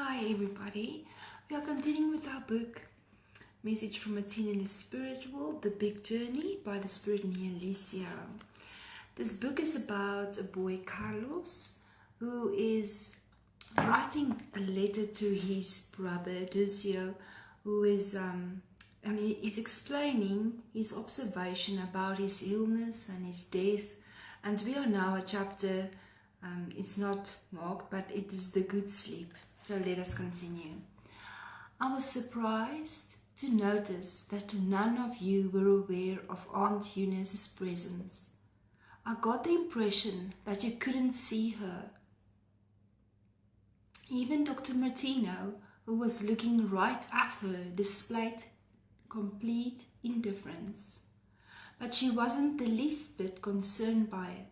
Hi everybody, we are continuing with our book Message from a Teen in the Spiritual, The Big Journey by the Spirit Neio Lucio. This book is about a boy Carlos who is writing a letter to his brother Lucio, who is and he is explaining his observation about his illness and his death, and we are now at chapter it's not marked, but it is the good sleep. So let us continue. I was surprised to notice that none of you were aware of Aunt Eunice's presence. I got the impression that you couldn't see her. Even Dr. Martino, who was looking right at her, displayed complete indifference. But she wasn't the least bit concerned by it.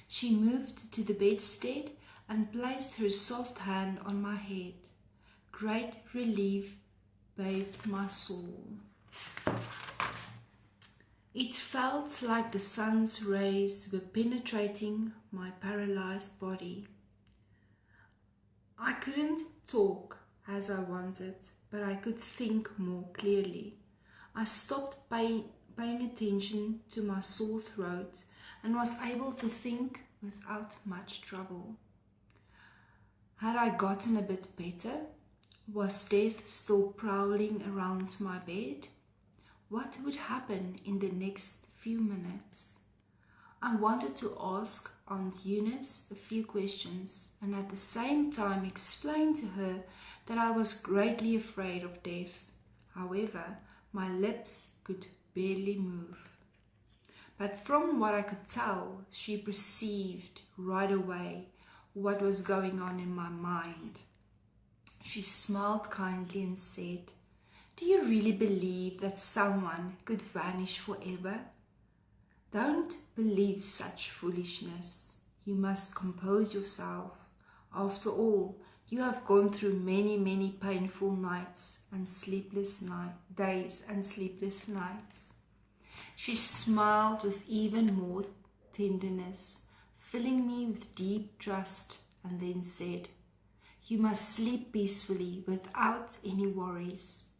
She moved to the bedstead and placed her soft hand on my head. Great relief bathed my soul. It felt like the sun's rays were penetrating my paralyzed body. I couldn't talk as I wanted, but I could think more clearly. I stopped paying attention to my sore throat and was able to think without much trouble. Had I gotten a bit better? Was death still prowling around my bed? What would happen in the next few minutes? I wanted to ask Aunt Eunice a few questions and at the same time explain to her that I was greatly afraid of death. However, my lips could barely move. But from what I could tell, she perceived right away what was going on in my mind. She smiled kindly and said, "Do you really believe that someone could vanish forever? Don't believe such foolishness. You must compose yourself. After all, you have gone through many painful nights and sleepless days and sleepless nights." She smiled with even more tenderness, filling me with deep trust, and then said, "You must sleep peacefully without any worries."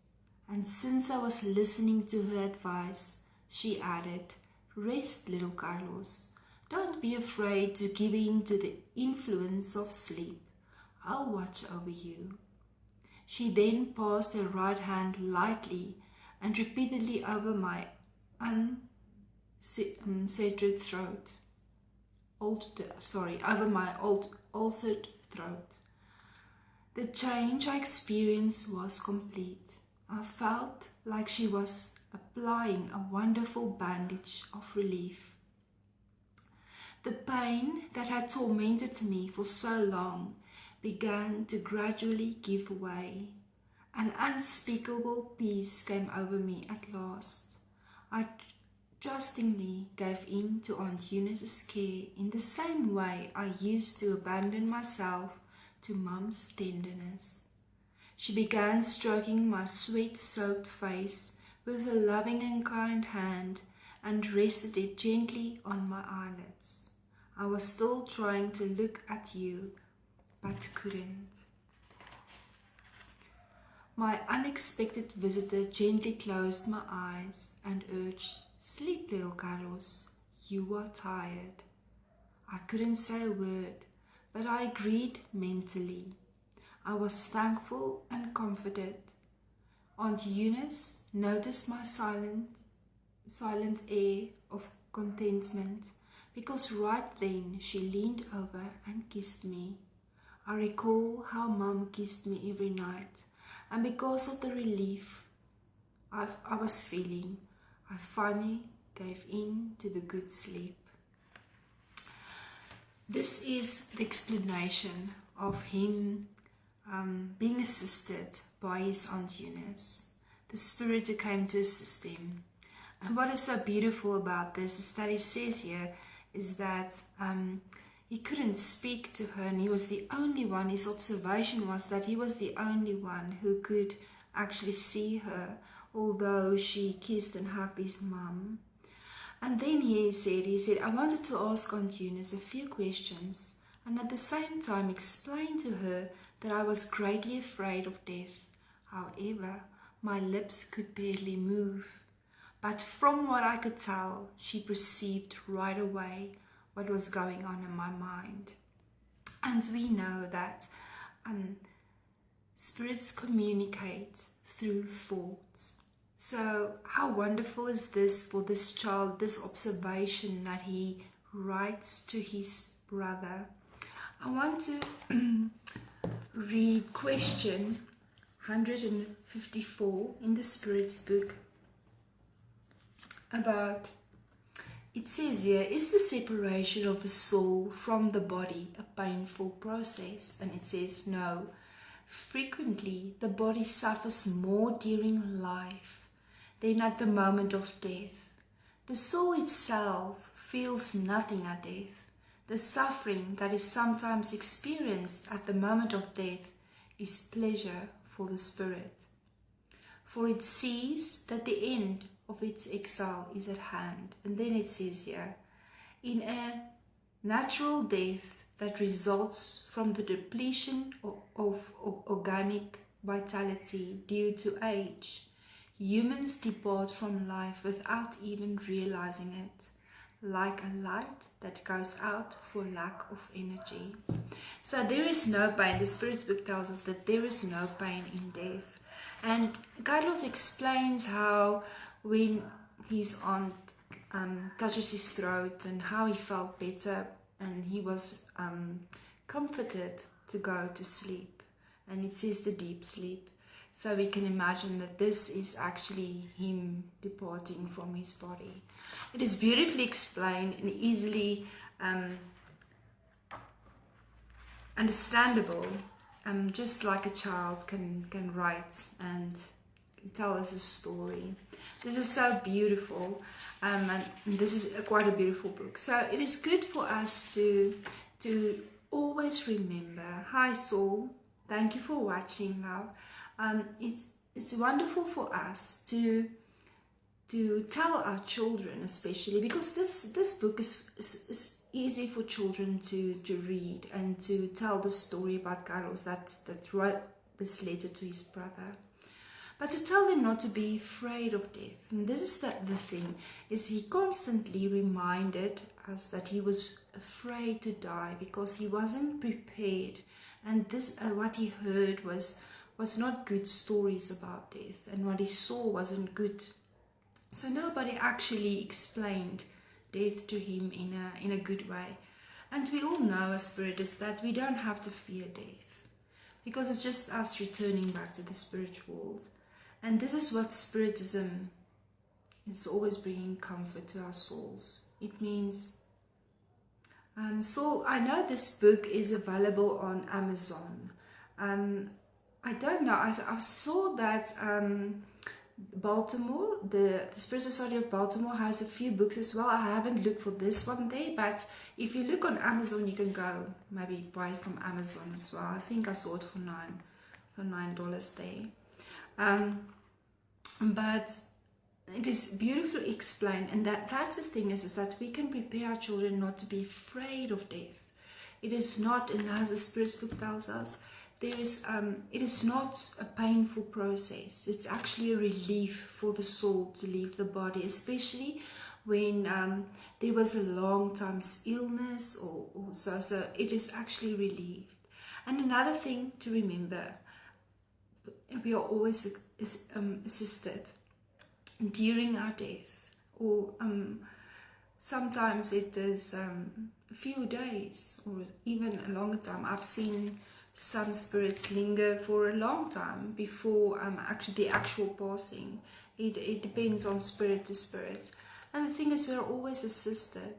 And since I was listening to her advice, she added, "Rest, little Carlos. Don't be afraid to give in to the influence of sleep. I'll watch over you." She then passed her right hand lightly and repeatedly over my ulcered throat. Ulcered throat. The change I experienced was complete. I felt like she was applying a wonderful bandage of relief. The pain that had tormented me for so long began to gradually give way. An unspeakable peace came over me at last. I trustingly gave in to Aunt Eunice's care in the same way I used to abandon myself to Mum's tenderness. She began stroking my sweat-soaked face with a loving and kind hand and rested it gently on my eyelids. I was still trying to look at you, but couldn't. My unexpected visitor gently closed my eyes and urged, "Sleep, little Carlos. You are tired." I couldn't say a word, but I agreed mentally. I was thankful and comforted. Aunt Eunice noticed my silent air of contentment, because right then she leaned over and kissed me. I recall how Mum kissed me every night, and because of the relief I was feeling, I finally gave in to the good sleep. This is the explanation of him being assisted by his Aunt Eunice, the spirit who came to assist him. And what is so beautiful about this is that he says here is that he couldn't speak to her, and he was the only one. His observation was that he was the only one who could actually see her, although she kissed and hugged his mum. And then he said, "I wanted to ask Aunt Eunice a few questions and at the same time explain to her that I was greatly afraid of death. However, my lips could barely move. But from what I could tell, she perceived right away what was going on in my mind. And we know that spirits communicate through thoughts. So how wonderful is this for this child, this observation that he writes to his brother. I want to read question 154 in the Spirit's book about, it says here, is the separation of the soul from the body a painful process? And it says no. Frequently, the body suffers more during life than at the moment of death. The soul itself feels nothing at death. The suffering that is sometimes experienced at the moment of death is pleasure for the spirit, for it sees that the end of its exile is at hand. And then it says here, in a natural death that results from the depletion of organic vitality due to age, humans depart from life without even realizing it, like a light that goes out for lack of energy. So there is no pain. The Spirit's book tells us that there is no pain in death. And Carlos explains how when his aunt touches his throat and how he felt better and he was comforted to go to sleep. And it says the deep sleep. So we can imagine that this is actually him departing from his body. It is beautifully explained and easily understandable, just like a child can write and tell us a story. This is so beautiful, and this is quite a beautiful book. So it is good for us to always remember. Hi Saul, thank you for watching, love. It's wonderful for us to tell our children, especially because this book is easy for children to read and to tell the story about Carlos that wrote this letter to his brother. But to tell them not to be afraid of death. And this is the thing, is he constantly reminded us that he was afraid to die because he wasn't prepared. And this what he heard was not good stories about death, and what he saw wasn't good. So nobody actually explained death to him in a good way. And we all know as spiritists that we don't have to fear death, because it's just us returning back to the spiritual world. And this is what Spiritism is, always bringing comfort to our souls. It means, so I know this book is available on Amazon. I don't know, I saw that Baltimore, the Spirit Society of Baltimore has a few books as well. I haven't looked for this one there, but if you look on Amazon, you can go maybe buy it from Amazon as well. I think I saw it for $9 there. But it is beautifully explained, and that's the thing is that we can prepare our children not to be afraid of death. It is not, and as the Spirit's book tells us, it is not a painful process. It's actually a relief for the soul to leave the body, especially when there was a long time's illness or so. So it is actually relieved. And another thing to remember, we are always assisted during our death, or sometimes it is a few days or even a longer time. I've seen some spirits linger for a long time before actually the actual passing. It depends on spirit to spirit. And the thing is, we are always assisted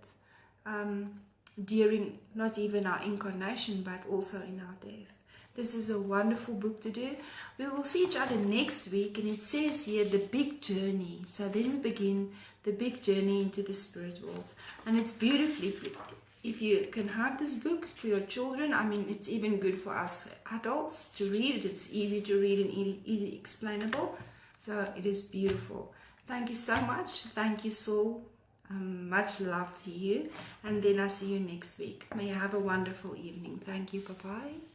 during not even our incarnation, but also in our death. This is a wonderful book to do. We will see each other next week, and it says here the big journey. So then we begin the big journey into the spirit world, and it's beautifully. If you can have this book for your children, I mean, it's even good for us adults to read it. It's easy to read and easy explainable. So it is beautiful. Thank you so much. Thank you, Saul. Much love to you. And then I'll see you next week. May you have a wonderful evening. Thank you. Bye-bye.